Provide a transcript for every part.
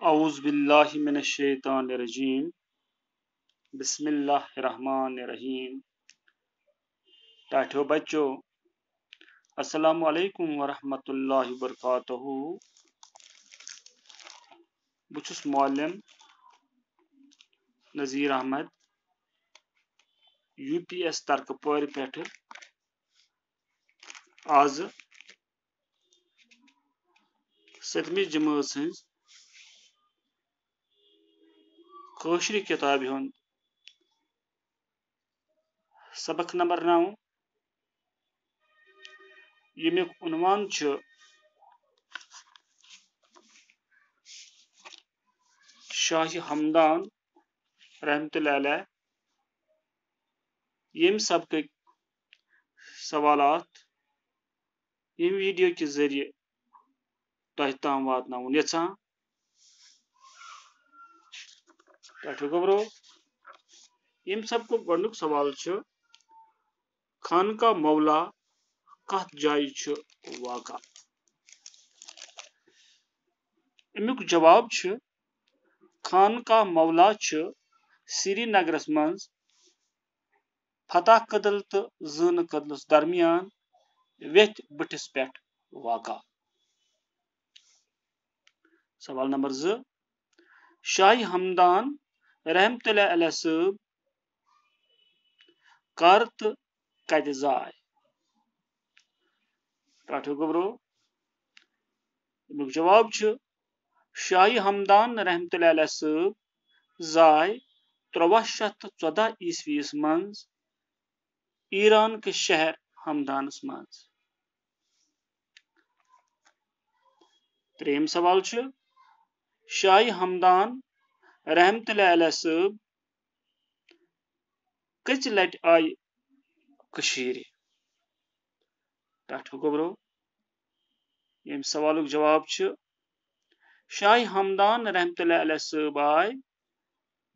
औज़ु बिल्लाहि मिनश शैतानिर रजीम बिस्मिल्लाहिर रहमानिर रहीम। टाठो बच्चों, अस्सलामु अलैकुम वरहमतुल्लाहि वबरकातुहू। बुछुस मौलम नज़ीर अहमद UPS तरकपोर पेठ आज 7वीं जमात हज कौशरी किताब हुंद सबक नंबर 9 यमिक उन्वान छ शाह हमदान रहमतुल्लाह अलैह। यम सबक सवालात यम वीडियो के जरिए तह ताम वातनाउन यछान। टाठो गोबरो यम सबको गोडनुक सवाल छ खानका मौला कत जाय छ वाक़ा। अमुक जवाब छ खानका मौला छ श्रीनगरस मज फतह कदल तो ज़न कदलस दरमियान वेथ बटिस पेठ वाक़ा। सवाल नंबर 2 शाह हमदान रहमतुल्लाह अलैह साहब कर तो कत जाय। टाठो गोबरो अमुक जवाब छ शाह हमदान रहमतुल्लाह अलैह साहब जाय 1314 ईस्वीस मज ईरान के शहर हमदानस मज। त्रेम सवाल छ शाह हमदान रहमतुल्लाह अलैह साहब कच लट आय कशीर। टाठो गोबरो यम सवालुक जवाब छ शाह हमदान रहमतुल्लाह अलैह साहब आय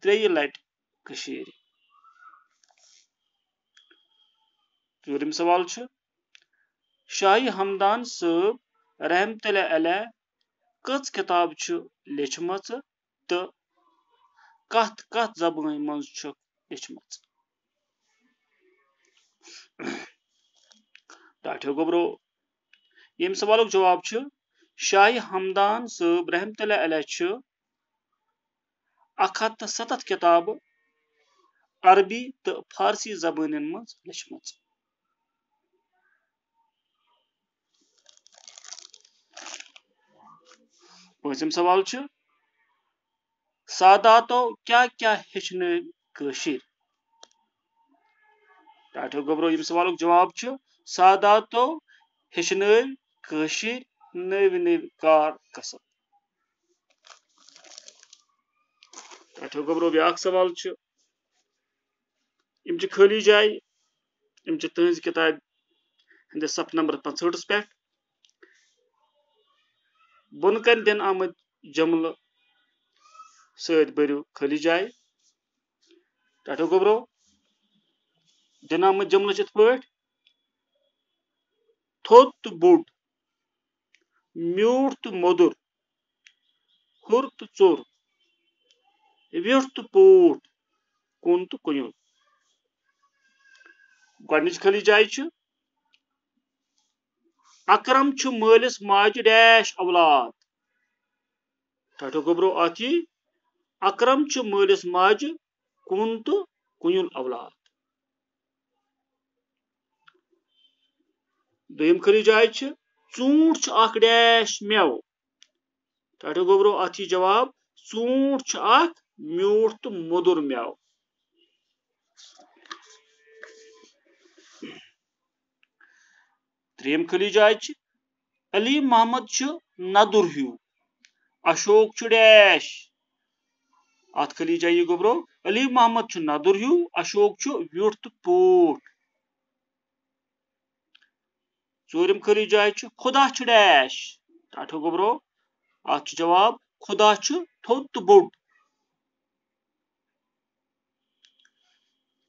3 लट कशीर। चूरम सवाल छ शाह हमदान साहब रहमतुल्लाह अलैह कच किताब छ लिखमच तो कत कत जबान मज छ लिखमच। टाठो गोबरो यम सवालुक जवाब छ शाह हमदान साहब रहमतुल्लाह अलैह छ 170 किताब अरबी तो फारसी जबान मज लिखमच। पांचम सवाल छ सादातो क्या क्या हेचन कशीर। टाठो गोबरो यम सवालुक जवाब छ सादातो हेचन कशीर नव नव कार कसब। टाठो गोबरो ब्याक सवाल छ यम खाली जाय यम तहज किताब हंदस सफ नंबर 65 पे बुनकन दिन आमद जमल सत बरु खाली जाय। टाठो गोबरो दिन आमद जमल इत पे थोद तो बोड म्यूठ तो मोदुर हुर तो चोर व्युठ तो पोट कुन तो कुयुल। गोडनिच खाली जाय छ अकरम छु मालिस माज डैश औलाद। टाठो गोबरो आती अकरम छु मालिस माज कुन तो कुयुल औलाद। दोयम खाली जाय छ चूंट छु अख डैश मेव। टाठो गोबरो आती जवाब चूंट छु अख म्यूठ तो मोदुर मेव। त्रेम खाली जाय छ अली मोहम्मद छु नदुर हूँ अशोक छु डैश। अत खाली जाय गोबरो अली मोहम्मद छु नदुर हूँ अशोक छु व्युठ तो पोट। चूरम खाली जाय छ खुदा छु डैश। टाठो गोबरो अत जवाब खुदा छु थोद तो बोड।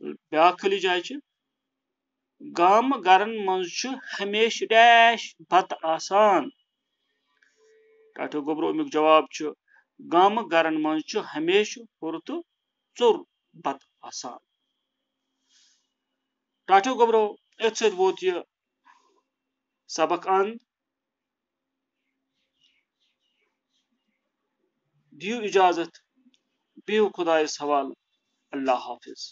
ब्याक खाली जाय छ गाम गरन मज छु हमेश डैश बत आसान। टाठो गोबरो अमुक जवाब छु गाम गरन मं हमेशा हुर तो चोर बत आसान। टाठो गोबरो अथ सत वोत यह सबक अंत। दियो इजाजत, बिहु खुदायस हवाल। अल्लाह हाफिज।